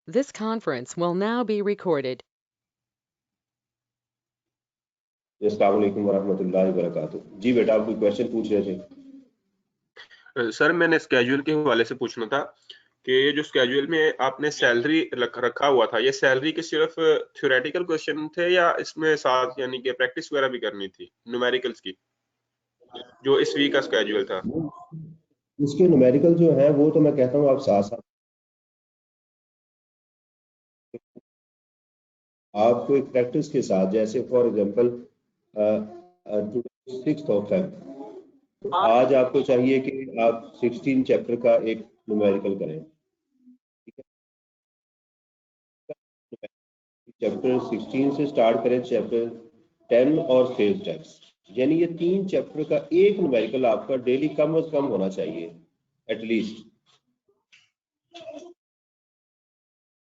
This conference will now be recorded. अस्सलाम वालेकुम वरहमतुल्लाहि वबरकातुहू। जी बेटा, आप कोई क्वेश्चन पूछ रहे थे? सर मैंने स्केड्यूल के हवाले से पूछना था कि ये जो स्केड्यूल में आपने सैलरी रखा हुआ था, ये सैलरी के सिर्फ थ्योरेटिकल क्वेश्चन थे या इसमें साथ यानी कि प्रैक्टिस वगैरह भी करनी थी न्यूमेरिकल्स की, जो इस वीक का स्केड्यूल था? इसके न्यूमेरिकल जो है वो तो मैं कहता हूँ आप साथ साथ आपको एक प्रैक्टिस के साथ, जैसे फॉर एग्जांपल 6 Feb, तो आज आपको चाहिए कि आप 16 चैप्टर का एक न्यूमेरिकल करें। ठीक है, चैप्टर 16 से स्टार्ट करें, चैप्टर 10 और सेल्स टैक्स, यानी ये 3 चैप्टर का एक न्यूमेरिकल आपका डेली कम से कम होना चाहिए एटलीस्ट।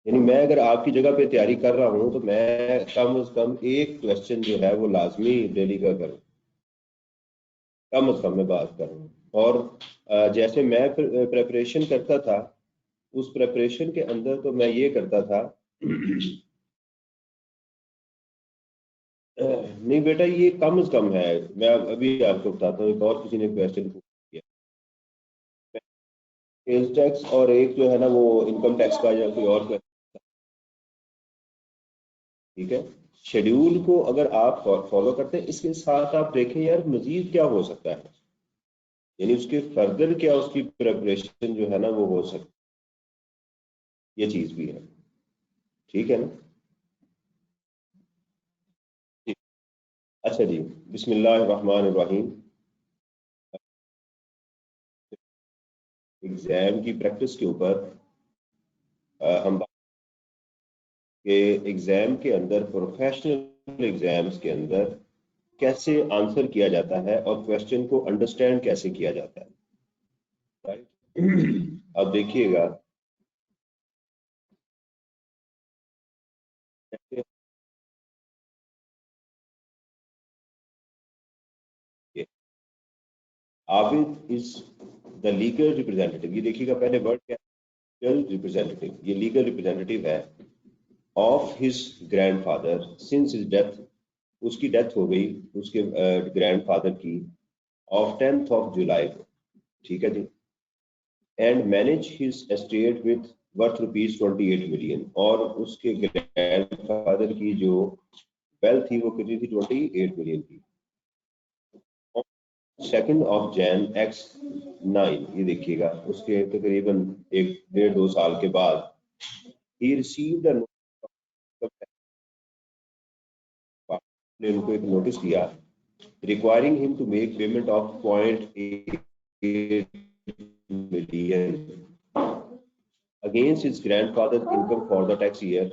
यानी मैं अगर आपकी जगह पे तैयारी कर रहा हूं तो मैं कम से कम एक क्वेश्चन जो है वो लाजमी डेली का करूं, कम से कम मैं बात करूं। और जैसे मैं प्रेपरेशन करता था, उस प्रेपरेशन के अंदर तो मैं ये करता था नहीं बेटा, ये कम से कम है। मैं अभी आपको बताता हूँ, एक और किसी ने क्वेश्चन पूछ किया, सेल्स टैक्स और एक जो है ना वो इनकम टैक्स का या कोई और। ठीक है, शेड्यूल को अगर आप फॉलो करते हैं, इसके साथ आप देखें यार मजीद क्या हो सकता है, यानी उसके फर्दर क्या उसकी प्रिपरेशन जो है ना वो हो सकती, ये चीज भी है। ठीक है ना? ठीक। अच्छा जी, बिस्मिल्लाहिर्रहमानिर्रहीम। एग्जाम की प्रैक्टिस के ऊपर हम बात के एग्जाम के अंदर, प्रोफेशनल एग्जाम्स के अंदर कैसे आंसर किया जाता है और क्वेश्चन को अंडरस्टैंड कैसे किया जाता है। राइट, अब देखिएगा, Abid is the legal representative. ये देखिएगा पहले वर्ड क्या है, लीगल रिप्रेजेंटेटिव। ये लीगल रिप्रेजेंटेटिव है of his grandfather since his death, उसकी डेथ हो गई उसके ग्रैंडफादर की, ऑफ 10th July को। ठीक है जी, and manage his estate with worth ₹28 million, और उसके ग्रैंडफादर की जो वेल्थ थी वो कितनी थी, 28 million की। 2 Jan X9, ये देखिएगा उसके तकरीबन 1-1.5-2 साल के बाद he received a ने उनको एक नोटिस दिया requiring him to make payment of 0.8 million against his grandfather's income for the tax year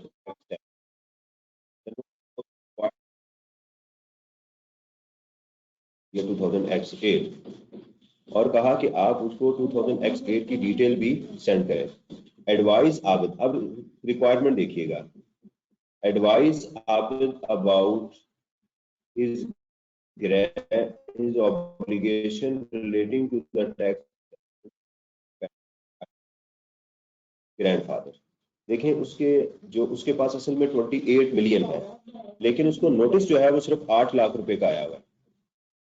ये 2000X8, और कहा कि आप उसको 2000X8 की डिटेल भी सेंड करें। एडवाइस आबिद, अब रिक्वायरमेंट देखिएगा, advice Abid about his his obligation relating to the tax grandfather। देखें उसके जो उसके पास असल में 28 मिलियन है, लेकिन उसको नोटिस जो है वो सिर्फ 8 लाख रुपए का आया हुआ है।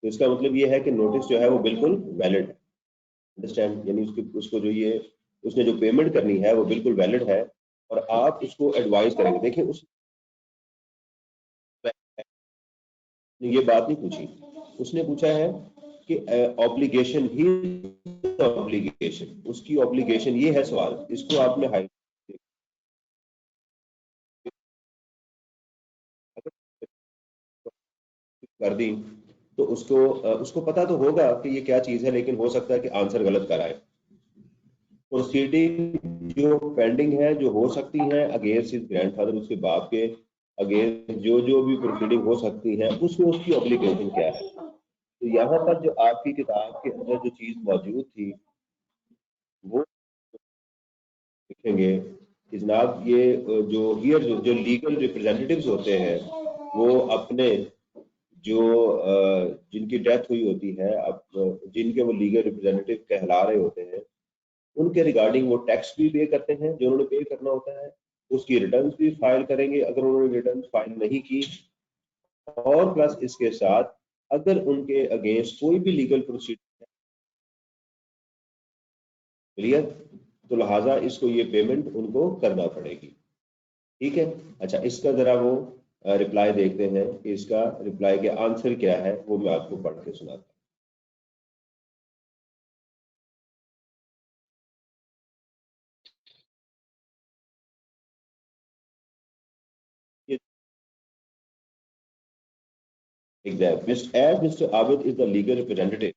तो इसका मतलब ये है कि नोटिस जो है वो बिल्कुल वैलिड है। अंडरस्टैंड, यानी उसको जो ये उसने जो पेमेंट करनी है वो बिल्कुल वैलिड है, और आप उसको एडवाइस करेंगे। देखिए उस ये बात नहीं पूछी, उसने पूछा है कि ऑब्लिगेशन ही ऑब्लिगेशन, उसकी ऑब्लिगेशन ये है सवाल, इसको आपने हाई कर दी तो उसको पता तो होगा कि ये क्या चीज है, लेकिन हो सकता है कि आंसर गलत कराए। प्रोसीडिंग जो पेंडिंग है, जो हो सकती है अगेंस्ट हिज ग्रैंडफादर, उसके बाप के अगेंस्ट जो जो भी प्रोसीडिंग हो सकती है, उसमें उसकी ऑब्लिगेशन क्या है। तो यहाँ पर जो आपकी किताब के अंदर जो चीज मौजूद थी वो देखेंगे कि जनाब ये जो हियर जो लीगल रिप्रेजेंटेटिव्स होते हैं वो अपने जो जिनकी डेथ हुई होती है, अब जिनके वो लीगल रिप्रेजेंटेटिव कहला रहे होते हैं, उनके रिगार्डिंग वो टैक्स भी पे करते हैं जो उन्होंने पे करना होता है, उसकी रिटर्न भी फाइल करेंगे अगर उन्होंने रिटर्न फाइल नहीं की, और प्लस इसके साथ अगर उनके अगेंस्ट कोई भी लीगल प्रोसीडिंग, क्लियर, तो लिहाजा इसको ये पेमेंट उनको करना पड़ेगी। ठीक है, अच्छा इसका जरा वो रिप्लाई देखते हैं कि इसका रिप्लाई के आंसर क्या है, वो मैं आपको पढ़ के सुनाता हूँ। Exam. As Mr. Abid is the legal representative,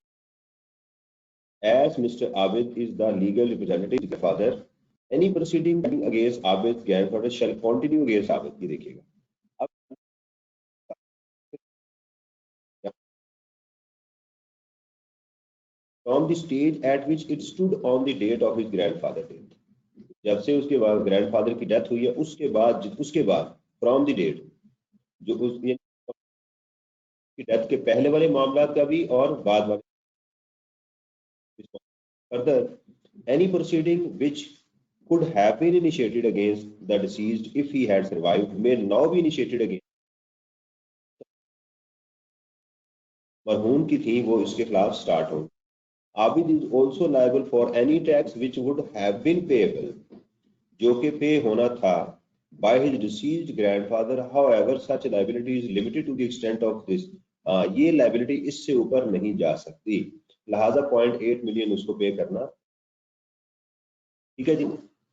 as Mr. Abid is the legal representative of the father, any proceeding against Abid's grandfather shall continue against Abid. ये देखिएगा। अब from the stage at which it stood on the date of his grandfather death, जब से उसके बाद grandfather की death हुई है उसके बाद फ्रॉम द डेट, जो उसकी डेथ के पहले वाले मामला का भी और बाद वाले। Further, any proceeding which could have been initiated against the deceased if he had survived may now be initiated against मरहूम की थी वो इसके खिलाफ स्टार्ट हो। Abid is also liable for any tax which would have been payable, जो कि पे होना था by his deceased grandfather. However, such liability is limited to the extent of this. ये liability इससे ऊपर नहीं जा सकती, लिहाजा 0.8 मिलियन उसको पे करना। ठीक है जी,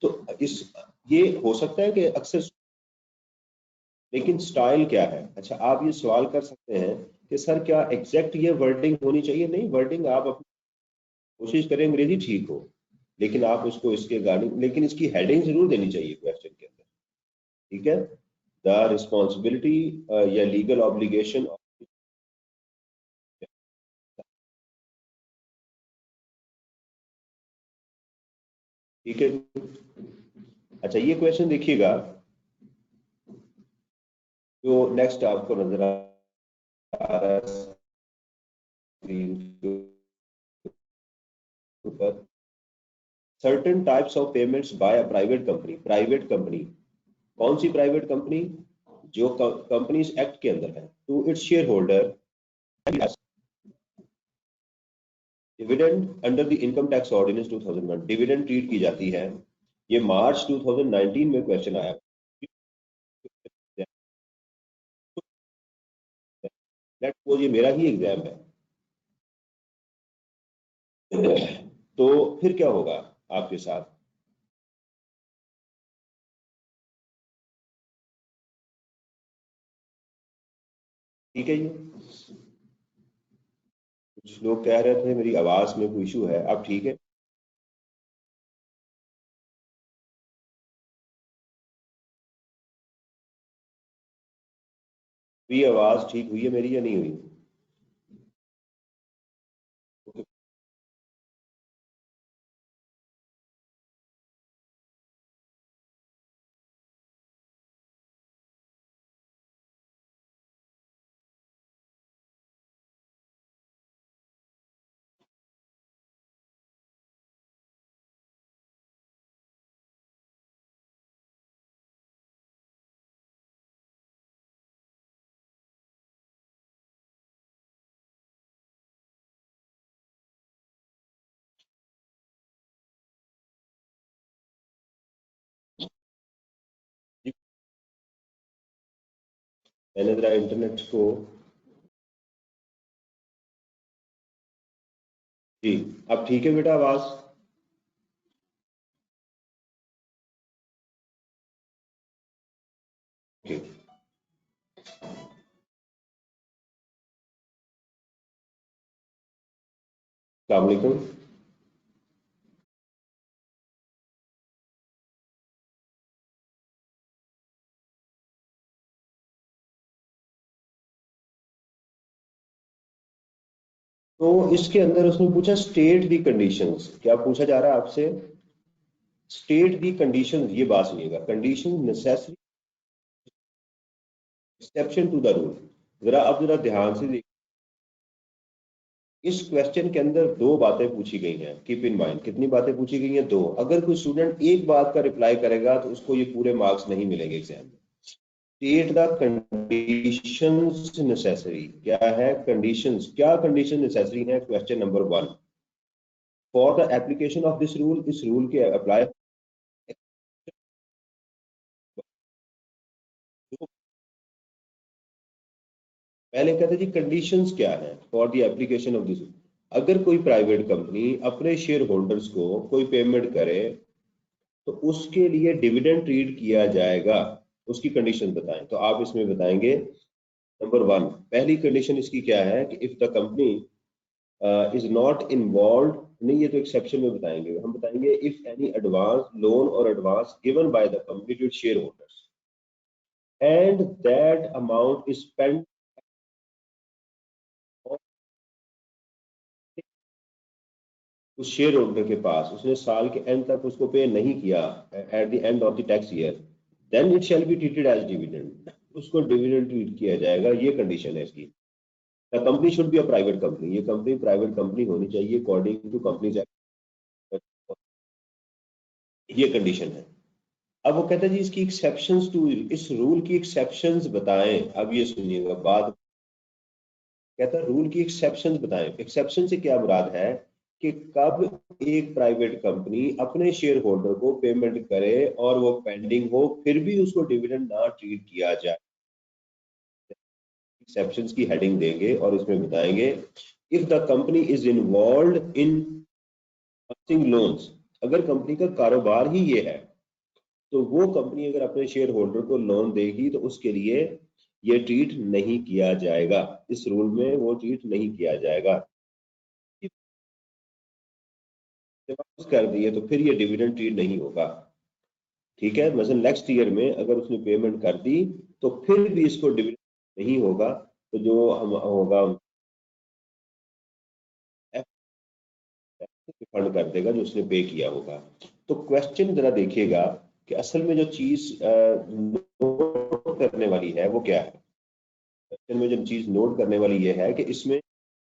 तो इस ये हो सकता है कि अक्सर, लेकिन स्टाइल क्या है? अच्छा आप ये सवाल कर सकते हैं कि सर क्या एग्जैक्ट ये वर्डिंग होनी चाहिए? नहीं, वर्डिंग आप अपनी कोशिश करें अंग्रेजी ठीक हो, लेकिन आप उसको इसके गार्डिंग, लेकिन इसकी हेडिंग जरूर देनी चाहिए क्वेश्चन के अंदर। ठीक है, द रिस्पॉन्सिबिलिटी या लीगल ऑब्लिगेशन। ठीक है, अच्छा ये क्वेश्चन देखिएगा जो नेक्स्ट आपको नजर आ रहा है स्क्रीन के ऊपर। Certain types of payments by a private company. Private company, कौन सी प्राइवेट कंपनी? जो कंपनीज एक्ट के अंदर है, to its share holder dividend under the income tax ordinance 2001, dividend treat की जाती है। ये मार्च 2019 में क्वेश्चन आया। लेट्स सपोज ये मेरा ही एग्जाम है, तो फिर क्या होगा आपके साथ? ठीक है जी, कुछ लोग कह रहे थे मेरी आवाज में कोई इशू है, अब ठीक है? भी आवाज ठीक हुई है मेरी या नहीं हुई? मैंने जरा इंटरनेट को, जी अब ठीक है बेटा आवाज? ठीक, अस्सलाम वालेकुम। तो इसके अंदर उसने पूछा स्टेट दी कंडीशंस, क्या पूछा जा रहा है आपसे? स्टेट दी कंडीशंस, ये बात सुनिएगा, condition necessary exception to the rule. जरा अब जरा ध्यान से देखिए, इस क्वेश्चन के अंदर दो बातें पूछी गई हैं, कीप इन माइंड। कितनी बातें पूछी गई हैं? दो। अगर कोई स्टूडेंट एक बात का रिप्लाई करेगा तो उसको ये पूरे मार्क्स नहीं मिलेंगे एग्जाम में। State the conditions necessary. क्या है कंडीशंस? क्या कंडीशन नेसेसरी है? Question number 1, for the application of this rule, इस रूल के अप्लाई। पहले कहते जी कंडीशंस क्या है for the application of this. अगर कोई प्राइवेट कंपनी अपने शेयर होल्डर्स को कोई पेमेंट करे तो उसके लिए डिविडेंड ट्रीट किया जाएगा, उसकी कंडीशन बताएं। तो आप इसमें बताएंगे नंबर 1, पहली कंडीशन इसकी क्या है कि if the company is not involve. नहीं, ये तो एक्सेप्शन में बताएंगे। हम बताएंगे इफ एनी एडवांस लोन और advance given by the company to share holders and that amount is spend उस शेयर होल्डर के पास, उसने साल के एंड तक उसको पे नहीं किया at the end of the tax year, then it shall be treated as dividend. उसको डिविडेंड ट्रीट किया जाएगा। ये कंडीशन है इसकी। The company should be a private company. ये कंपनी प्राइवेट कंपनी होनी चाहिए अकॉर्डिंग टू कंपनीज एक्ट। ये कंडीशन है। अब वो कहता है जी इसकी एक्सेप्शंस टू, इस रूल की एक्सेप्शंस बताएं। अब ये सुनिएगा बात। कहता है रूल की एक्सेप्शंस बताएं। एक्सेप्शन से क्या मुराद है कि कब एक प्राइवेट कंपनी अपने शेयर होल्डर को पेमेंट करे और वो पेंडिंग हो फिर भी उसको डिविडेंड ना ट्रीट किया जाए। एक्सेप्शंस की हेडिंग देंगे और इसमें बताएंगे if the company is involve in loans. अगर कंपनी का कारोबार ही ये है तो वो कंपनी अगर अपने शेयर होल्डर को लोन देगी तो उसके लिए ये ट्रीट नहीं किया जाएगा। इस रूल में वो ट्रीट नहीं किया जाएगा। वापस कर दिए तो फिर ये डिविडेंड ट्रीट नहीं होगा। ठीक है, मतलब नेक्स्ट ईयर में अगर उसने पेमेंट कर दी तो फिर भी इसको डिविडेंड नहीं होगा। तो जो हम होगा रिफंड कर देगा जो उसने पे किया होगा। तो क्वेश्चन जरा देखिएगा कि असल में जो चीज नोट करने वाली है वो क्या है। क्वेश्चन में जो चीज नोट करने वाली ये है कि इसमें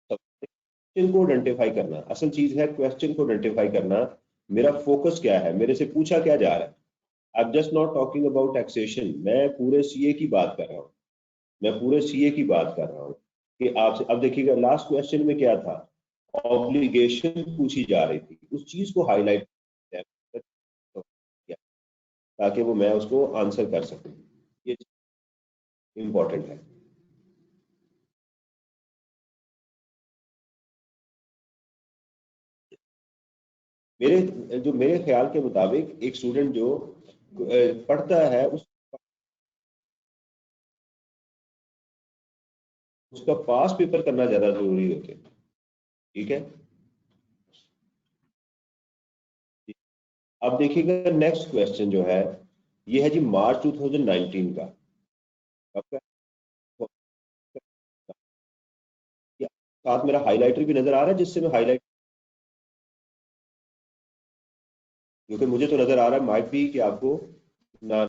क्वेश्चन को आइडेंटिफाई करना असल चीज है। क्वेश्चन को आइडेंटिफाई करना, मेरा फोकस क्या है, मेरे से पूछा क्या जा रहा है। I am just not talking about taxation. मैं पूरे सीए की बात कर रहा हूँ। मैं पूरे सीए की बात कर रहा हूँ कि आपसे। अब देखिएगा लास्ट क्वेश्चन में क्या था, ऑब्लिगेशन पूछी जा रही थी। उस चीज को हाईलाइट ताकि वो मैं उसको आंसर कर सकूं। ये इंपॉर्टेंट है। मेरे जो मेरे ख्याल के मुताबिक एक स्टूडेंट जो पढ़ता है उसका पास पेपर करना ज्यादा जरूरी होता है। ठीक है, अब देखिएगा नेक्स्ट क्वेश्चन जो है ये है जी मार्च 2019 का। आपका साथ मेरा हाइलाइटर भी नजर आ रहा है जिससे मैं हाईलाइट, क्योंकि मुझे तो नजर आ रहा है माइट भी कि आपको ना।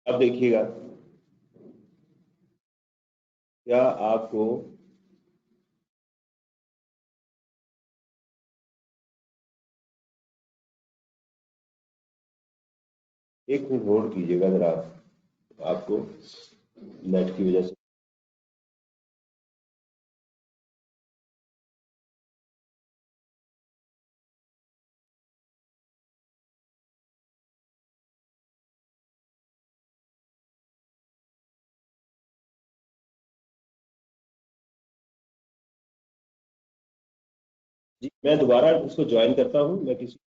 अब देखिएगा क्या आपको एक मिनट होल्ड कीजिएगा जरा। आपको नेट की वजह से जी मैं दोबारा उसको ज्वाइन करता हूँ। मैं किसी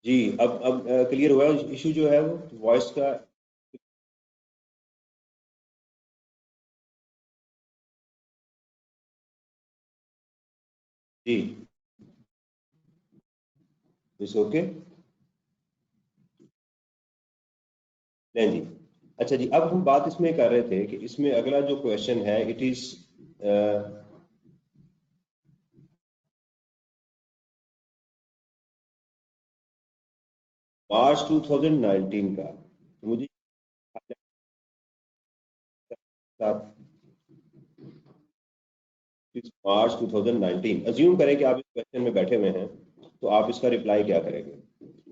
जी अब क्लियर हुआ इशू जो है वो वॉइस का। जी इट्स ओके। नहीं जी। अच्छा जी, अब हम बात इसमें कर रहे थे कि इसमें अगला जो क्वेश्चन है इट इज मार्च 2019 का। मुझे मार्च 2019 अज्यूम करें कि आप इस क्वेश्चन में बैठे हुए हैं, तो आप इसका रिप्लाई क्या करेंगे?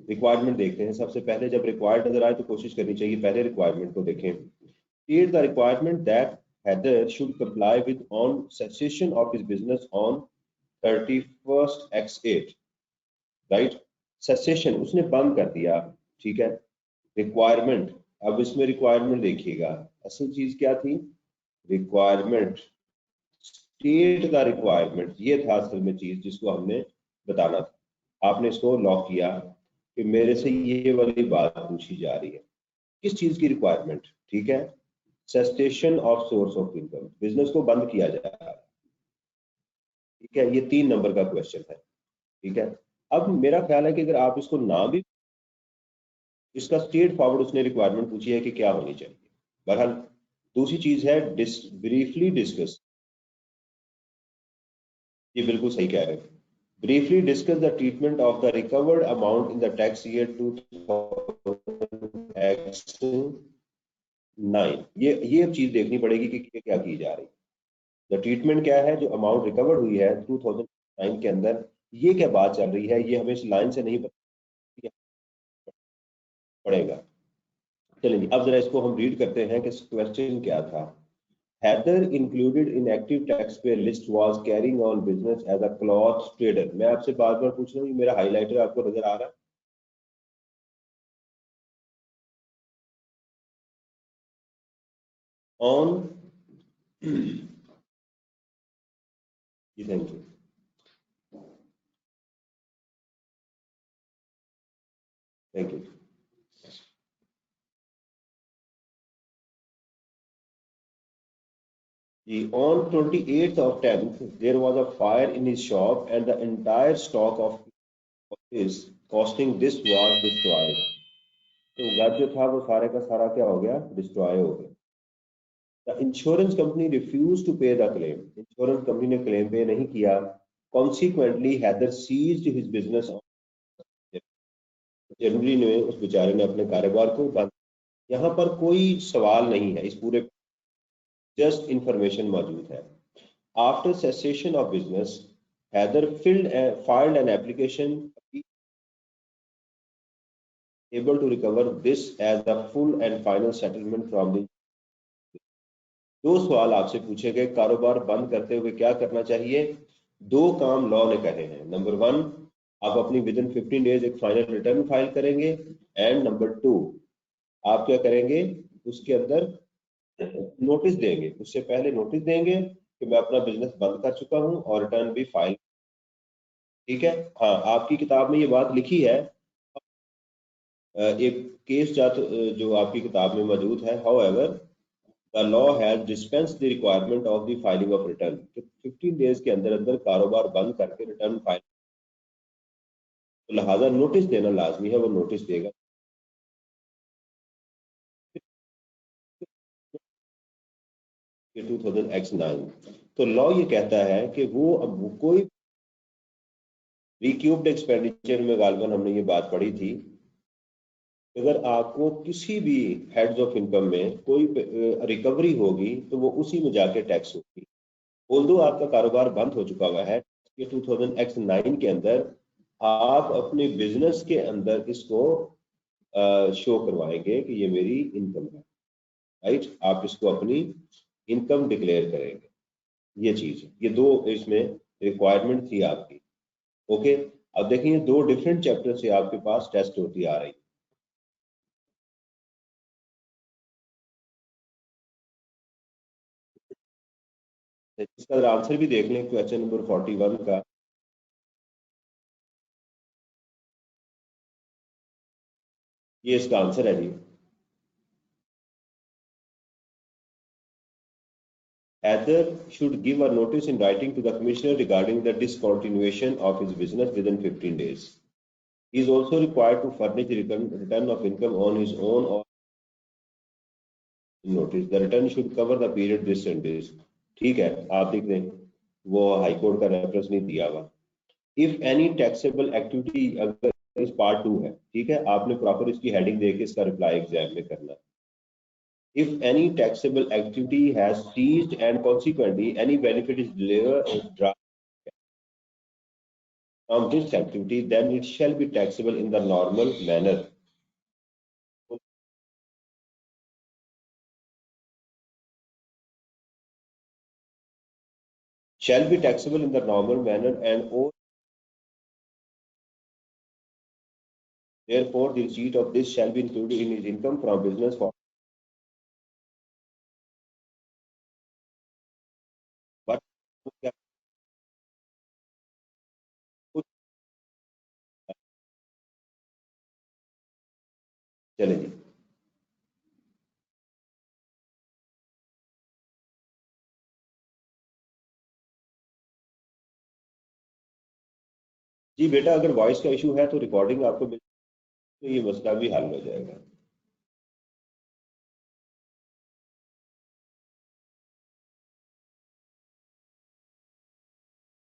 रिक्वायरमेंट देखते हैं सबसे पहले। जब रिक्वायर्ड नजर आए तो कोशिश करनी चाहिए पहले रिक्वायरमेंट को देखें। State the requirement that Heather should comply with on cessation of his business on 31st X8, right? Cessation उसने बंद कर दिया, ठीक है। रिक्वायरमेंट, अब इसमें रिक्वायरमेंट देखिएगा, असल चीज क्या थी? रिक्वायरमेंट, स्टेट का रिक्वायरमेंट, ये था असल में चीज जिसको हमने बताना था। आपने इसको लॉक किया कि मेरे से ये वाली बात पूछी जा रही है, किस चीज की रिक्वायरमेंट? ठीक है, cessation of source of income, business को बंद किया जा रहा है, ठीक है। ये 3 नंबर का क्वेश्चन है, ठीक है। अब मेरा ख्याल है कि अगर आप इसको ना भी, इसका स्ट्रेट फॉरवर्ड उसने रिक्वायरमेंट पूछी है कि क्या होनी चाहिए। बहरहाल दूसरी चीज है ब्रीफली डिस्कस। ये बिल्कुल सही कह रहे हैं। Briefly discuss the treatment of the recovered amount in the tax year 2009। ये अब चीज देखनी पड़ेगी कि क्या की जा रही है। द ट्रीटमेंट क्या है, जो अमाउंट रिकवर्ड हुई है 2009 के अंदर, ये क्या बात चल रही है, ये हमें इस लाइन से नहीं पता पड़ेगा। चलिए अब जरा इसको हम रीड करते हैं कि क्वेश्चन क्या था। Heather included in active taxpayer list was carrying on business as a cloth trader। मैं आपसे बार बार पूछ रहा हूँ, मेरा हाईलाइटर आपको नजर आ रहा है? ऑन जी थैंक यू। थैंक यू जी। On 28th of 10th there was a fire in his shop and the entire stock of his costing this was destroyed। तो घर जो था वो सारे का सारा क्या हो गया? डिस्ट्रॉय हो गया। The insurance company refuse to pay the claim. Insurance company ने क्लेम पे नहीं किया। Consequently Haider seized his business. जनवरी ने उस बेचारे ने अपने कारोबार को बंद। यहाँ पर कोई सवाल नहीं है, इस पूरे जस्ट इंफॉर्मेशन मौजूद है। After cessation of business Haider filed an application able to recover this as a full and final settlement from the। दो सवाल आपसे पूछे गए, कारोबार बंद करते हुए क्या करना चाहिए? दो काम लॉ ने कहे हैं। नंबर 1, आप अपनी विद इन 15 डेज एक फाइनल रिटर्न फाइल करेंगे। एंड नंबर 2, आप क्या करेंगे? उसके अंदर नोटिस देंगे, उससे पहले नोटिस देंगे कि मैं अपना बिजनेस बंद कर चुका हूं और रिटर्न भी फाइल। ठीक है, हाँ आपकी किताब में ये बात लिखी है। एक केस जो आपकी किताब में मौजूद है। However the law has dispense the requirement of the filing of return. 15 days के अंदर अंदर कारोबार बंद करके रिटर्न फाइल, तो लिहाजा नोटिस देना लाजमी है, वो नोटिस देगा। 2009 तो लॉ ये कहता है कि वो अब वो कोई रिक्यूब्ड एक्सपेंडिचर में गालबन हमने ये बात पढ़ी थी, अगर आपको किसी भी हेड्स ऑफ इनकम में कोई रिकवरी होगी तो वो उसी में जाके टैक्स होगी। ऑल्दो आपका कारोबार बंद हो चुका हुआ है, ये 2009 के अंदर आप अपने बिजनेस के अंदर इसको शो करवाएंगे कि ये मेरी इनकम है, राइट? आप इसको अपनी इनकम डिक्लेयर करेंगे। ये चीज है, ये दो इसमें रिक्वायरमेंट थी आपकी। ओके, अब देखिए दो डिफरेंट चैप्टर से आपके पास टेस्ट होती आ रही। इसका आंसर भी देख लें, क्वेश्चन नंबर 41 का। ये इसका आंसर है जी। Either should give a notice in writing to the commissioner regarding the discontinuation of his business within 15 days. He is also required to furnish return of income on his own or notice. The return should cover the period this and this. ठीक है, आप देख लें, वो high court का reference नहीं दिया हुआ। इफ एनी टैक्सेबल एक्टिविटी, अगर इस पार्ट 2 है, ठीक है, आपने प्रॉपर इसकी हेडिंग देके इसका रिप्लाई एग्जाम में करना। If any taxable activity has ceased and consequently any benefit is derived from this activity, then it shall be taxable in the normal manner. Shall be taxable in the normal manner, and or therefore the receipt of this shall be included in his income from business for. But चले जी। जी बेटा, अगर voice का issue है तो recording आपको मिल, तो ये मसला भी हल हो जाएगा।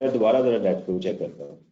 मैं दोबारा जरा नेट को चेक करता हूँ।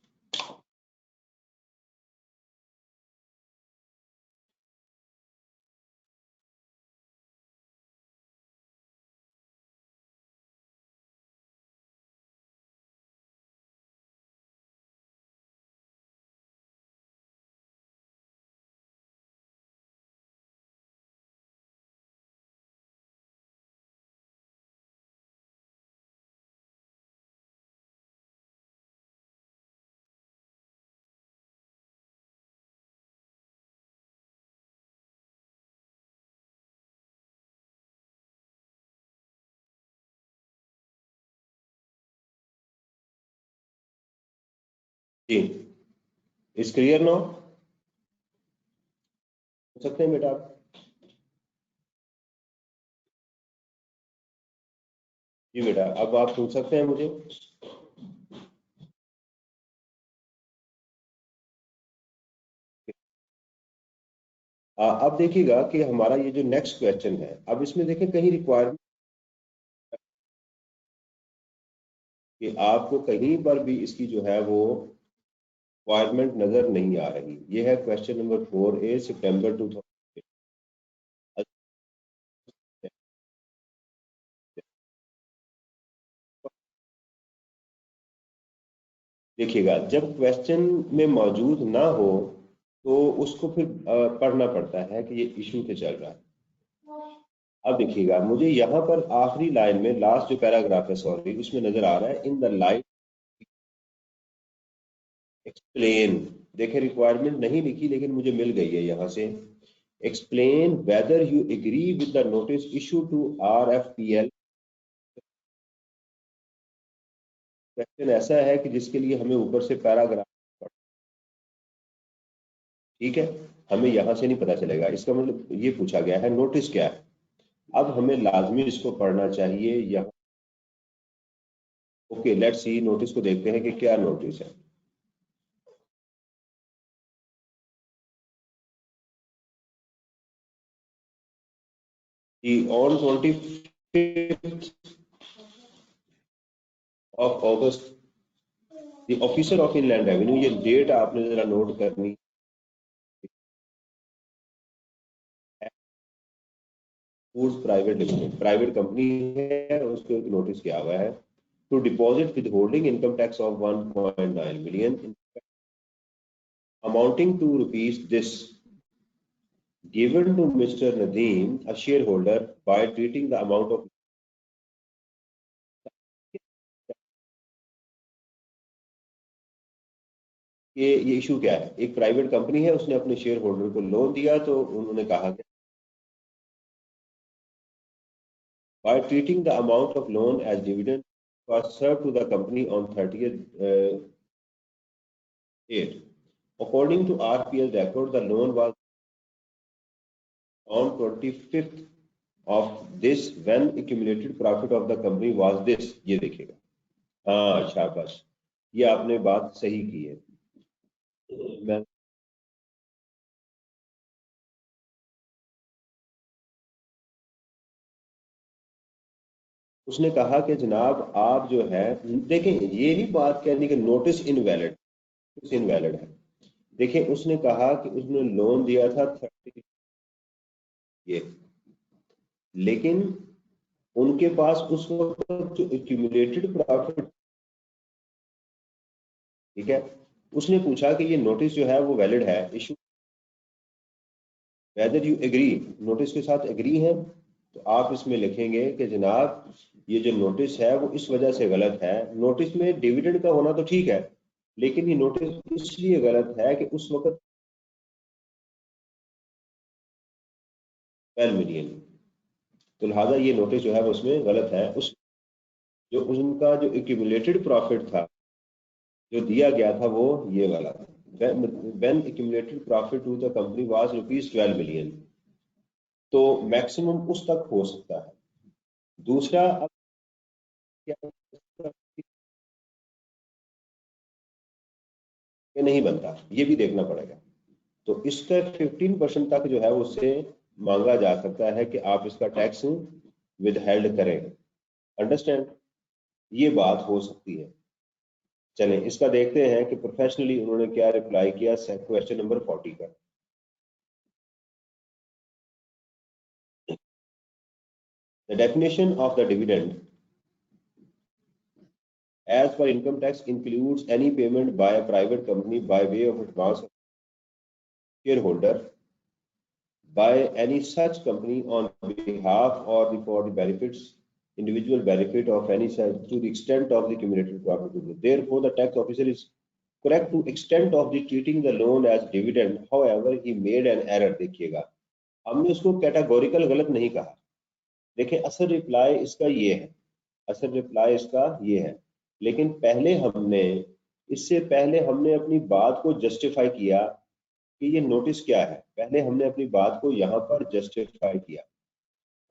जी, इज क्लियर नो? सुन सकते हैं बेटा आप? जी बेटा, अब आप सुन सकते हैं मुझे? अब देखिएगा कि हमारा ये जो नेक्स्ट क्वेश्चन है, अब इसमें देखें कहीं रिक्वायरमेंट कि आपको कहीं पर भी इसकी जो है वो रिक्वायरमेंट नजर नहीं आ रही। ये है क्वेश्चन नंबर 4A, सितंबर 2000। देखिएगा, जब क्वेश्चन में मौजूद ना हो तो उसको फिर पढ़ना पड़ता है कि ये इशू पे चल रहा है। अब देखिएगा, मुझे यहाँ पर आखिरी लाइन में लास्ट जो पैराग्राफ है, सॉरी, उसमें नजर आ रहा है इन द लाइट एक्सप्लेन। देखें, रिक्वायरमेंट नहीं लिखी लेकिन मुझे मिल गई है यहाँ से। Explain whether you agree with the notice issue to RFPL। Question ऐसा है कि जिसके लिए हमें ऊपर से पैराग्राफ, ठीक है, हमें यहाँ से नहीं पता चलेगा। इसका मतलब ये पूछा गया है नोटिस क्या है। अब हमें लाजमी इसको पढ़ना चाहिए यहाँ। ओके, लेट्स सी, नोटिस को देखते हैं कि क्या नोटिस है। On 25th of August, the officer of inland revenue, ये डेट आपने जरा नोट करनी है। Foods private limited private company है, उसको नोटिस किया हुआ है to deposit with holding income tax of 1.9 million amounting to rupees this given to Mr. Nadeem, a shareholder, by treating the amount of ये इशू क्या है। एक प्राइवेट कंपनी है, उसने अपने शेयर होल्डर को लोन दिया, तो उन्होंने कहा कि by treating the amount of loan as dividend was served to the company on 30th 8. According to RPL record, the loan was on 25th of this when accumulated profit of the company was this। ये देखिएगा, हाँ शाबाश, ये आपने बात सही की है। मैं उसने कहा कि जनाब आप जो है देखें, ये नहीं बात कहनी कि नोटिस इनवैलिड, इनवैलिड है। देखें उसने कहा कि उसने लोन दिया था 30 ये, लेकिन उनके पास उस वक्त जो एक्यूमुलेटेड प्रॉफिट, ठीक है, उसने पूछा कि ये नोटिस जो है वो वैलिड है, issue whether you agree, notice के साथ एग्री है, तो आप इसमें लिखेंगे कि जनाब ये जो नोटिस है वो इस वजह से गलत है। नोटिस में डिविडेंड का होना तो ठीक है, लेकिन ये नोटिस इसलिए गलत है कि उस वक्त 12 मिलियन, तो लिहाजा ये नोटिस जो है वो उसमें गलत है। उस जो उनका जो एक्यूमुलेटेड प्रॉफिट था जो दिया गया था वो ये वाला था, when accumulated profit to the company was ₹12 million, तो मैक्सिमम उस तक हो सकता है। दूसरा, अब क्या ये नहीं बनता, ये भी देखना पड़ेगा। तो इसका 15% तक जो है उससे मांगा जा सकता है कि आप इसका टैक्स विदहेल्ड करें। अंडरस्टैंड, ये बात हो सकती है। चलें इसका देखते हैं कि प्रोफेशनली उन्होंने क्या रिप्लाई किया क्वेश्चन नंबर 40 का। The definition of the dividend as per income tax includes any payment by a private company by way of advance of shareholder by any such company on behalf or for the benefits, individual benefit of any such to the extent of the accumulated profit. Therefore, the tax officer is correct to extent of the treating the loan as dividend. However, he made an error। देखिएगा, हमने उसको categorical गलत नहीं कहा। देखें असल reply इसका ये है, असल रिप्लाई इसका ये है, लेकिन इससे पहले हमने अपनी बात को जस्टिफाई किया कि ये नोटिस क्या है। पहले हमने अपनी बात को यहाँ पर जस्टिफाई किया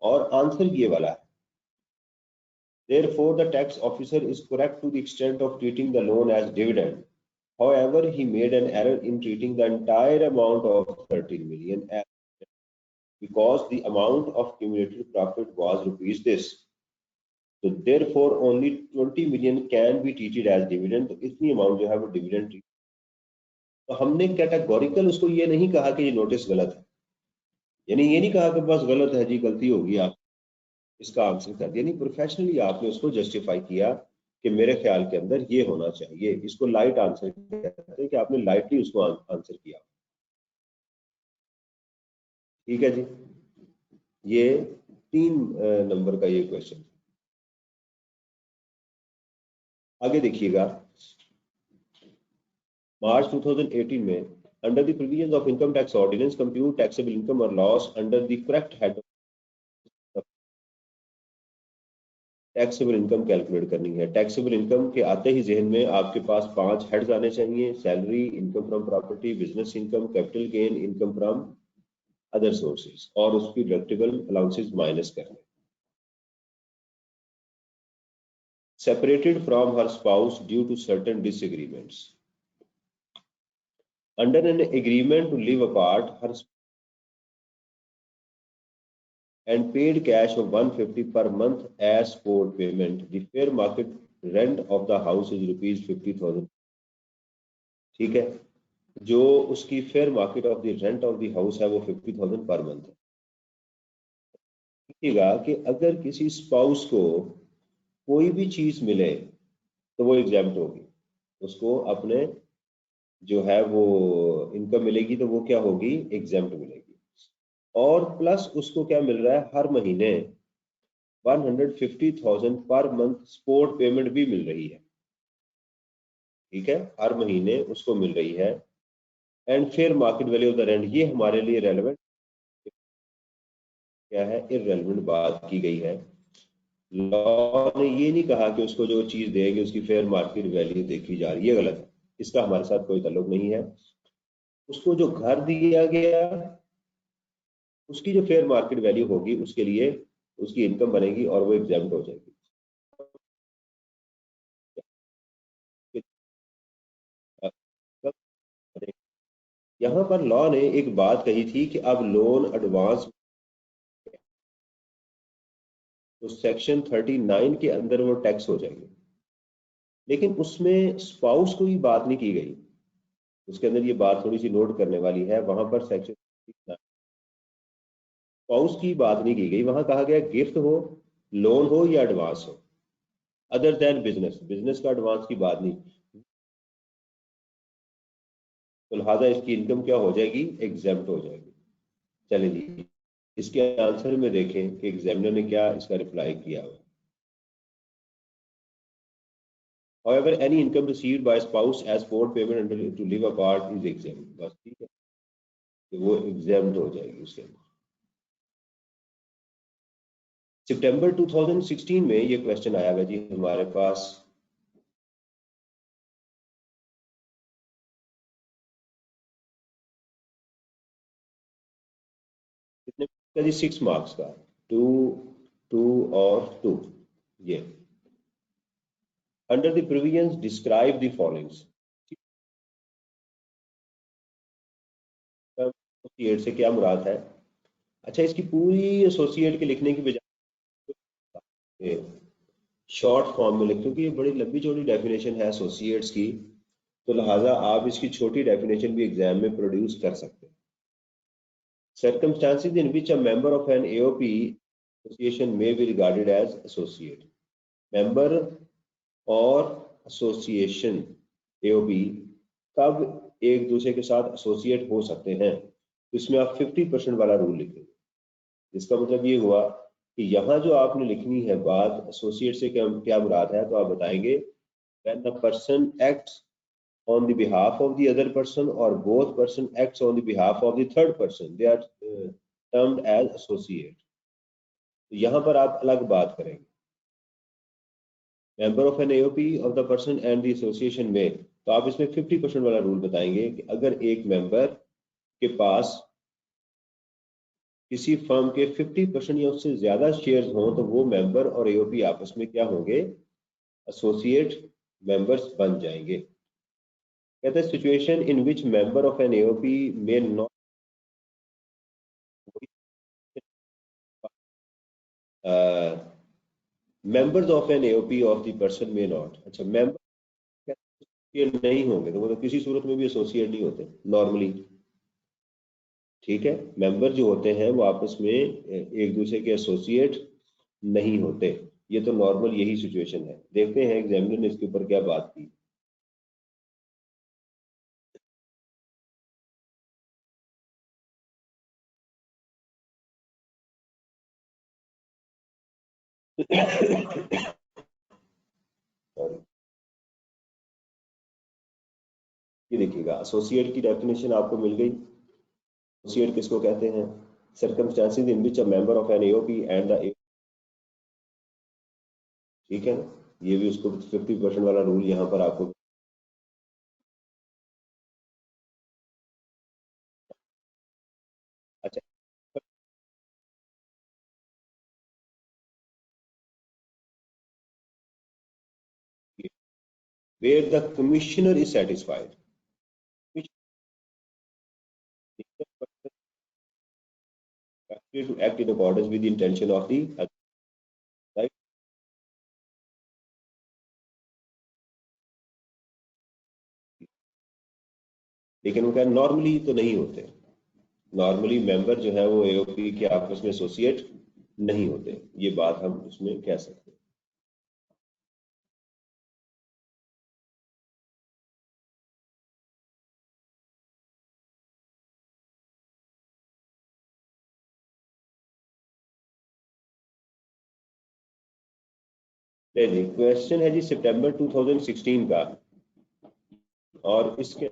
और आंसर ये वाला है। Therefore, the tax officer is correct to the extent of treating the loan as dividend. However, he made an error in treating the entire amount of 13 million as because the amount of cumulative profit was rupees this. So therefore only 20 million can be treated as dividend। तो इतनी amount जो है वो dividend. तो हमने categorical उसको ये नहीं कहा कि ये नोटिस गलत है, यानी ये नहीं कहा कि बस गलत है जी, गलती होगी, आप इसका आंसर कर दिया। यानी प्रोफेशनली आपने उसको जस्टिफाई किया कि मेरे ख्याल के अंदर ये होना चाहिए। इसको लाइट आंसर कहते हैं कि आपने लाइटली उसको आंसर किया। ठीक है जी, ये 3 नंबर का ये क्वेश्चन। आगे देखिएगा, मार्च 2018 में under the provisions of income tax ordinance compute taxable income और loss under the correct head taxable income calculate करनी है। टैक्सेबल इनकम के आते ही जहन में आपके पास 5 हेड्स आने चाहिए, salary, income from property, business income, capital gain, income from other sources, और उसकी डिडक्टिबल अलाउंसेस माइनस करने। Separated from her spouse due to certain disagreements. Under an agreement to live apart, her and paid cash of 150 per month as support payment. The fair market rent of the house is ₹50,000। ठीक है, जो उसकी fair market of the rent of the house है वो 50,000 per month है। देखिएगा कि अगर किसी स्पाउस को कोई भी चीज मिले तो वो एग्जाम्प्ट होगी, उसको अपने जो है वो इनकम मिलेगी तो वो क्या होगी, एग्जेम्प्ट मिलेगी। और प्लस उसको क्या मिल रहा है, हर महीने 150,000 पर मंथ सपोर्ट पेमेंट भी मिल रही है। ठीक है, हर महीने उसको मिल रही है। And fair market value of the rent, ये हमारे लिए रेलेवेंट क्या है, इररेलेवेंट बात की गई है। लॉ ने ये नहीं कहा कि उसको जो चीज देंगे उसकी फेयर मार्केट वैल्यू देखी जा रही है, गलत है, इसका हमारे साथ कोई ताल्लुक नहीं है। उसको जो घर दिया गया उसकी जो फेयर मार्केट वैल्यू होगी उसके लिए उसकी इनकम बनेगी और वो एग्जाम्प्ट हो जाएगी। यहाँ पर लॉ ने एक बात कही थी कि अब लोन एडवांस तो सेक्शन 39 के अंदर वो टैक्स हो जाएंगे, लेकिन उसमें स्पाउस को भी बात नहीं की गई। उसके अंदर ये बात थोड़ी सी नोट करने वाली है, वहां पर सेक्शन स्पाउस की बात नहीं की गई। वहां कहा गया गिफ्ट हो, लोन हो या एडवांस हो, अदर देन बिजनेस, बिजनेस का एडवांस की बात नहीं। तो लिहाजा इसकी इनकम क्या हो जाएगी, एग्जेम्प्ट हो जाएगी। चले जी, इसके आंसर में देखें कि एग्जामिनर ने क्या इसका रिप्लाई किया हुआ। However, any income received by spouse as support payment under to live apart is exempt। बस ठीक है, तो वो एग्जाम्प्ट हो जाएगी उसके अंदर। सितंबर 2016 में ये क्वेश्चन आया हुआ जी हमारे पास। कितने का जी, 6 मार्क्स का, 2 2 और 2। ये under the provisions describe the followings. Associate से क्या मुराद है? अच्छा, इसकी पूरी एसोसिएट के लिखने की बजाय शॉर्ट फॉर्म में लिख, क्योंकि ये बड़ी लंबी चौड़ी डेफिनेशन है एसोसिएट्स की, तो लिहाजा आप इसकी छोटी डेफिनेशन भी एग्जाम में प्रोड्यूस कर सकते हैं। Circumstances in which a member of an AOP association may be regarded as associate। member और एसोसिएशन AOP कब एक दूसरे के साथ एसोसिएट हो सकते हैं, इसमें आप 50% वाला रूल लिखेंगे। इसका मतलब ये हुआ कि यहाँ जो आपने लिखनी है बात एसोसिएट से क्या मुराद है, तो आप बताएंगे when a person acts on the behalf of the other person or both person acts on the behalf of the third person, they are termed as associate। तो यहाँ पर आप अलग बात करेंगे, member of an AOP of the person and the association में, तो आप इसमें 50% वाला रूल बताएंगे कि अगर एक मेंबर के पास किसी फर्म के 50% या उससे ज्यादा शेयर्स हों तो वो मेंबर और AOP आपस में क्या होंगे, एसोसिएट मेंबर्स बन जाएंगे। कहते हैं situation in which member of an AOP may not members of an AOP of the person may not. अच्छा, मेंबर नहीं होंगे तो वो तो किसी सूरत में भी एसोसिएट नहीं होते नॉर्मली। ठीक है, मेंबर जो होते हैं वो आपस में एक दूसरे के एसोसिएट नहीं होते। ये तो नॉर्मल यही सिचुएशन है। देखते हैं एग्जामिनर ने इसके ऊपर क्या बात की। ये देखिएगा, एसोसिएट की डेफिनेशन आपको मिल गई। एसोसिएट किसको कहते हैं? Circumstances in which a member of an AOP and the, ठीक है ना, ये भी उसको 50% वाला रूल यहाँ पर आपको। अच्छा, where the commissioner is satisfied which to act in accordance with the intention of the other, right? लेकिन वो क्या नॉर्मली तो नहीं होते। नॉर्मली मेंबर जो है वो AOP के आपस में एसोसिएट नहीं होते, ये बात हम उसमें कह सकते हैं। क्वेश्चन है जी सितंबर 2016 का, और इसके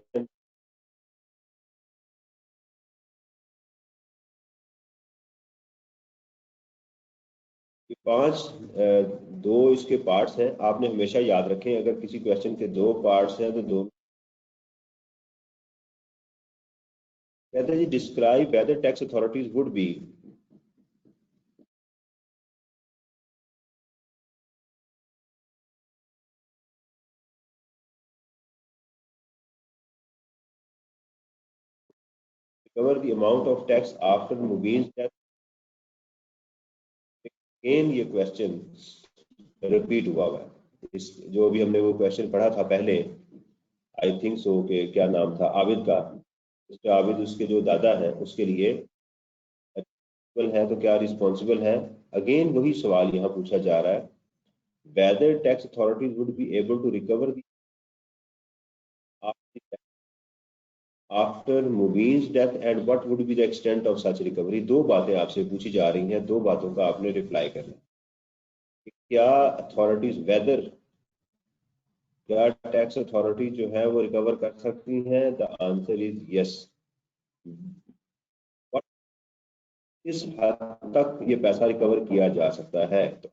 2 इसके पार्ट्स हैं। आपने हमेशा याद रखें अगर किसी क्वेश्चन के 2 पार्ट्स हैं तो 2 कहते हैं जी describe whether tax authorities would be recover the amount of tax after Mubin's death. Again ये क्वेश्चन रिपीट हुआ है। इस जो भी हमने वो क्वेश्चन पढ़ा था पहले, आई थिंक सो के क्या नाम था आबिद का, मिस्टर आबिद उसके जो दादा है उसके लिए है तो क्या रिस्पॉन्सिबल है। अगेन वही सवाल यहाँ पूछा जा रहा है, whether tax authorities would be able to recover after Mubeen's death and what would be the extent of such recovery. दो बातें आपसे पूछी जा रही हैं, दो बातों का आपने रिप्लाई करना है। क्या अथॉरिटीज वेदर क्या टैक्स अथॉरिटी जो है वो रिकवर कर सकती हैं? The answer is yes. किस हद तक ये पैसा रिकवर किया जा सकता है? तो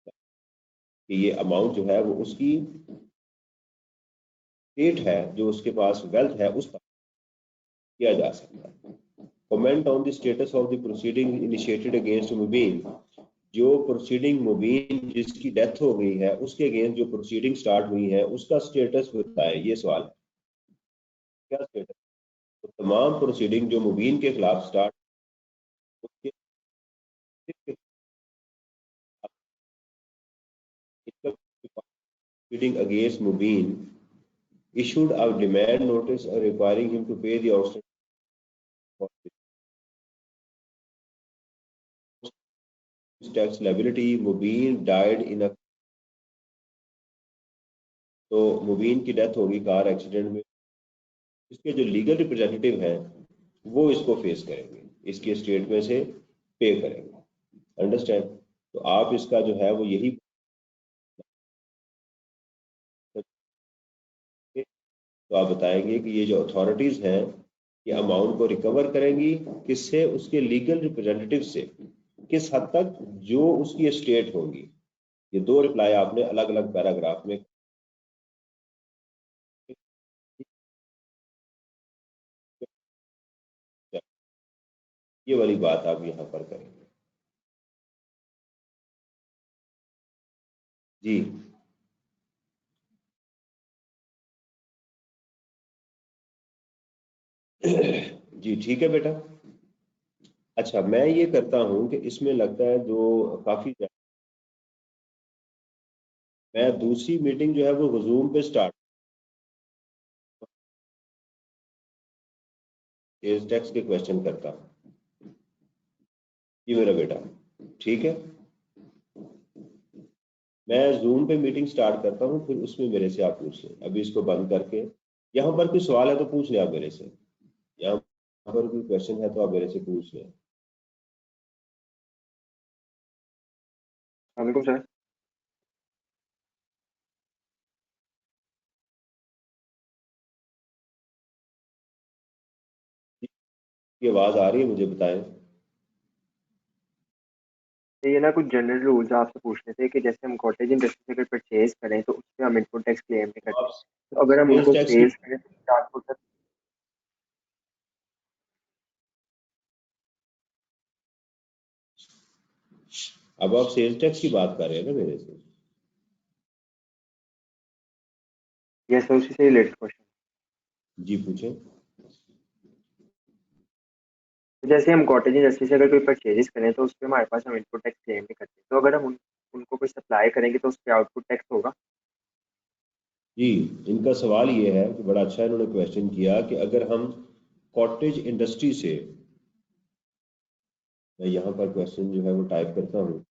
कि ये अमाउंट जो है वो उसकी स्टेट है, जो उसके पास वेल्थ है, उस पर किया जा सकता है। Comment on the status of the proceeding initiated against Mubeen. जो प्रोसीडिंग मुबीन जिसकी डेथ हो गई है उसके अगेंस्ट जो प्रोसीडिंग स्टार्ट हुई है उसका स्टेटस बताएं, ये सवाल है। क्या स्टेटस? तो तमाम प्रोसीडिंग जो मुबीन के खिलाफ स्टार्ट उसके proceeding against Mubin issued a demand notice requiring him to pay the outstanding tax liability. Mubin died in a तो मुबीन की डेथ होगी कार एक्सीडेंट में। इसके जो लीगल रिप्रेजेंटेटिव हैं वो इसको फेस करेंगे, इसके स्टेट में से पे करेंगे। अंडरस्टैंड? तो आप इसका जो है वो यही तो आप बताएंगे कि ये जो अथॉरिटीज हैं ये अमाउंट को रिकवर करेंगी किससे? उसके लीगल रिप्रेजेंटेटिव से। किस हद तक? जो उसकी स्टेट होगी। ये दो रिप्लाई आपने अलग अलग पैराग्राफ में ये वाली बात आप यहाँ पर करेंगे जी। जी ठीक है बेटा। अच्छा मैं ये करता हूँ कि इसमें लगता है जो काफी मैं दूसरी मीटिंग जो है वो जूम पे स्टार्ट सेल्स टैक्स के क्वेश्चन करता हूँ जी मेरा बेटा, ठीक है। मैं जूम पे मीटिंग स्टार्ट करता हूँ, फिर उसमें मेरे से आप पूछ लें। अभी इसको बंद करके यहाँ पर कोई सवाल है तो पूछ लें आप मेरे से, यहाँ पर कोई क्वेश्चन है तो आप मेरे से पूछ लें। वालेकुम सर। ये आवाज आ रही है? मुझे बताएं। ये ना कुछ जनरल रूल्स आपसे पूछने थे कि जैसे हम कॉटेज इंडस्ट्री से परचेज करें तो उसमें हम इनपुट टैक्स क्लेम नहीं करते, तो अगर हम सेल्स उनको टैक्स की सेल्स करें तो ट्रांसपोर्ट टैक्स। अब आप सेल्स टैक्स की बात कर रहे हैं ना मेरे से? यस सर, उसी से रिलेटेड क्वेश्चन। जी पूछें। तो जैसे हम कॉटेज इंडस्ट्री से अगर कोई परचेजेस करें तो उस पर हमारे पास हम इनपुट टैक्स क्लेम नहीं करते, तो अगर हम उनको कोई सप्लाई करेंगे तो उस पर आउटपुट टैक्स होगा। जी इनका सवाल ये है कि बड़ा अच्छा इन्होंने क्वेश्चन किया कि अगर हम कॉटेज इंडस्ट्री से, मैं यहाँ पर क्वेश्चन जो है वो टाइप करता हूँ।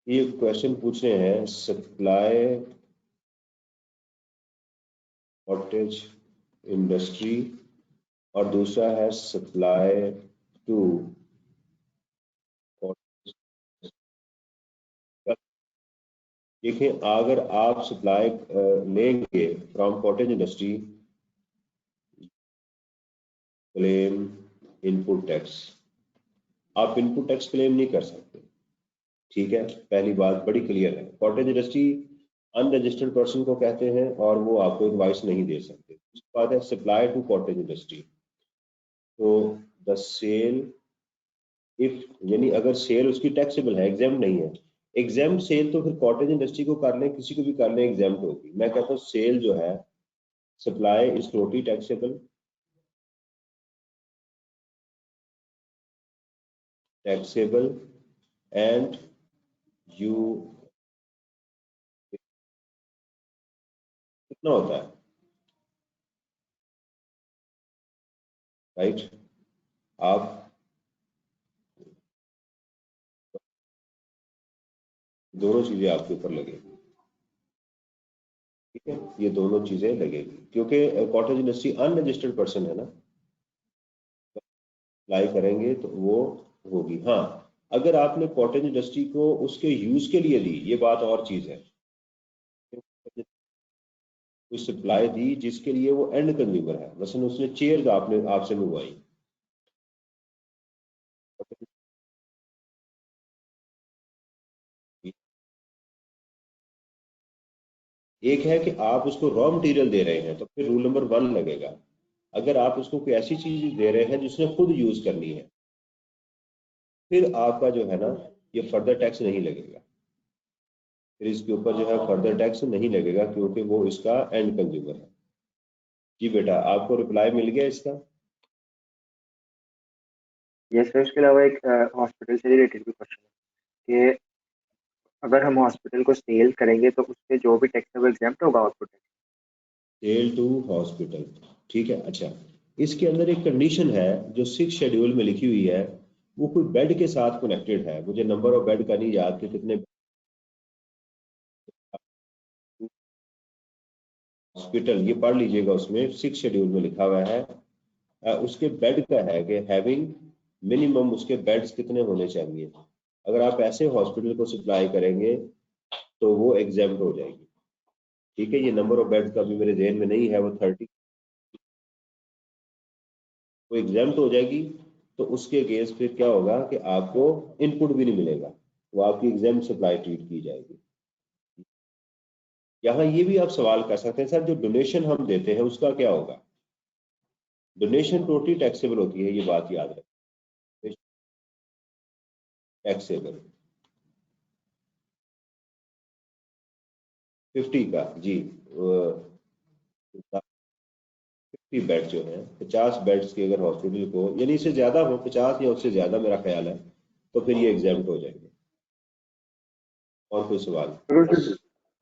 ये क्वेश्चन पूछ रहे हैं सप्लाई कॉटेज इंडस्ट्री और दूसरा है सप्लाई टू। देखिए अगर आप सप्लाई लेंगे from cottage industry claim input tax, आप इनपुट टैक्स क्लेम नहीं कर सकते। ठीक है, पहली बात बड़ी क्लियर है। कॉटेज इंडस्ट्री अनरजिस्टर्ड पर्सन को कहते हैं और वो आपको इनवाइस नहीं दे सकते। उसके बाद है सप्लाई टू कॉटेज इंडस्ट्री। तो द सेल इफ, यानी अगर सेल उसकी टैक्सेबल है, एग्जाम्प्ट नहीं है, एग्जाम्प्ट सेल तो फिर कॉटेज इंडस्ट्री को कर लें, किसी को भी कर लें, एग्जाम्प्ट होगी। मैं कहता हूँ सेल जो है, supply is totally taxable, and you कितना होता है, राइट? आप दोनों चीजें आपके ऊपर लगेगी। ठीक है, ये दोनों चीजें लगेगी क्योंकि कॉटेज इंडस्ट्री अनरजिस्टर्ड पर्सन है ना, अप्लाई करेंगे तो वो होगी। हाँ, अगर आपने कॉटेज इंडस्ट्री को उसके यूज के लिए दी, ये बात और चीज है, कोई सप्लाई दी जिसके लिए वो एंड कंज्यूमर है, मसलन उसने चेयर आपने आपसे मंगवाई, एक है कि आप उसको रॉ मटेरियल दे रहे हैं तो फिर रूल नंबर 1 लगेगा। अगर आप उसको कोई ऐसी चीज दे रहे हैं जिसने खुद यूज करनी है, फिर आपका जो है ना, ये फर्दर टैक्स नहीं लगेगा, फिर इसके ऊपर जो है फर्दर टैक्स नहीं लगेगा क्योंकि वो इसका एंड कंज्यूमर है। जी बेटा, आपको रिप्लाई मिल गया इसका? यस सर, इसके अलावा एक हॉस्पिटल से रिलेटेड भी क्वेश्चन है कि अगर हम हॉस्पिटल को सेल करेंगे तो उससे जो भी टैक्स है वो एग्जाम्प्ट होगा output tax? Sale to hospital, ठीक है। अच्छा, इसके अंदर एक कंडीशन है जो 6 शेड्यूल में लिखी हुई है, वो कोई बेड के साथ कनेक्टेड है। मुझे नंबर ऑफ बेड का नहीं याद कि कितने हॉस्पिटल, ये पढ़ लीजिएगा, उसमें 6 शेड्यूल में लिखा हुआ है। उसके बेड का है कि हैविंग मिनिमम, उसके बेड्स कितने होने चाहिए। अगर आप ऐसे हॉस्पिटल को सप्लाई करेंगे तो वो एग्जाम्प्ट हो जाएगी। ठीक है, ये नंबर ऑफ बेड्स का भी मेरे जहन में नहीं है, वो 30, वो एग्जाम्प्ट हो जाएगी। तो उसके अगेंस्ट फिर क्या होगा कि आपको इनपुट भी नहीं मिलेगा, वो आपकी एग्जाम्प्ट सप्लाई ट्रीट की जाएगी। यहाँ ये भी आप सवाल कर सकते हैं, सर जो डोनेशन हम देते हैं उसका क्या होगा? डोनेशन टोटली टैक्सेबल होती है, ये बात याद रखें, टैक्सेबल 50 का जी, 50 बेड जो है, 50 बेड्स के अगर हॉस्पिटल को, यानी इससे ज्यादा हो, 50 या उससे ज्यादा मेरा ख्याल है, तो फिर ये एग्जाम्प्ट हो जाएंगे। और कोई सवाल?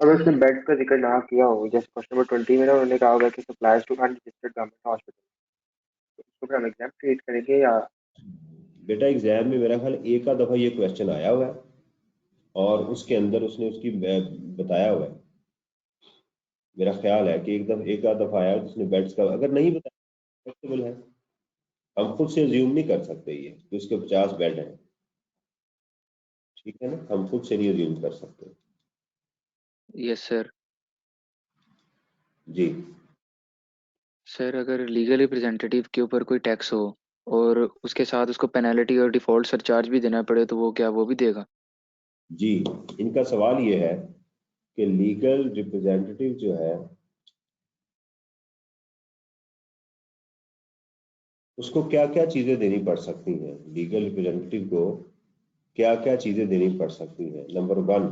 अगर उसने बेड का जिक्र ना किया हो, जैसे क्वेश्चन नंबर 20 में ना उन्होंने कहा होगा कि supplies to unregistered government hospital, तो उसको फिर हम एग्जाम्प्ट ट्रीट करेंगे या? बेटा एग्जाम में मेरा ख्याल एक आध दफा ये क्वेश्चन आया हुआ है और उसके अंदर उसने उसकी बताया हुआ है। मेरा ख्याल है कि एक आध दफा आया जिसने बेड्स का, अगर नहीं बताया एक्सेप्टेबल है। हम खुद से अज्यूम नहीं कर सकते ये कि उसके 50 बेड हैं, ठीक है ना, हम खुद से नहीं अज्यूम कर सकते। Yes sir. जी सर अगर लीगल रिप्रेजेंटेटिव के ऊपर कोई टैक्स हो और उसके साथ उसको पेनल्टी और डिफॉल्ट सरचार्ज भी देना पड़े तो वो क्या वो भी देगा? जी, इनका सवाल ये है कि लीगल रिप्रेजेंटेटिव जो है उसको क्या क्या चीजें देनी पड़ सकती हैं, लीगल रिप्रेजेंटेटिव को क्या क्या चीजें देनी पड़ सकती हैं। नंबर 1,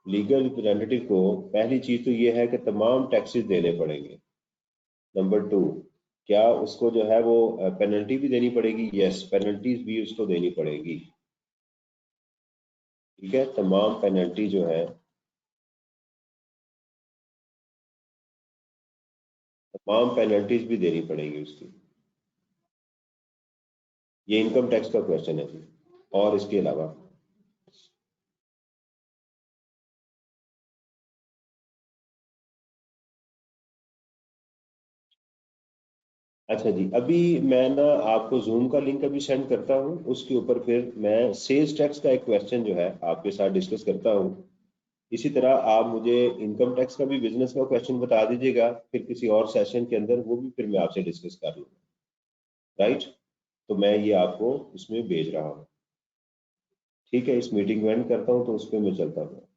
लीगल रिप्रेजेंटेटिव को पहली चीज तो ये है कि तमाम टैक्सेस देने पड़ेंगे। नंबर 2, क्या उसको जो है वो पेनल्टी भी देनी पड़ेगी? यस, पेनल्टीज भी उसको देनी पड़ेगी। ठीक है, तमाम पेनल्टी जो है, तमाम पेनल्टीज भी देनी पड़ेगी उसकी। ये इनकम टैक्स का क्वेश्चन है जी। और इसके अलावा अच्छा जी, अभी मैं ना आपको जूम का लिंक अभी सेंड करता हूँ, उसके ऊपर फिर मैं सेल्स टैक्स का एक क्वेश्चन जो है आपके साथ डिस्कस करता हूँ। इसी तरह आप मुझे इनकम टैक्स का भी, बिजनेस का क्वेश्चन बता दीजिएगा, फिर किसी और सेशन के अंदर वो भी फिर मैं आपसे डिस्कस कर लूँगा, राइट? तो मैं ये आपको इसमें भेज रहा हूँ। ठीक है, इस मीटिंग को एंड करता हूँ, तो उस पर मैं चलता हूँ।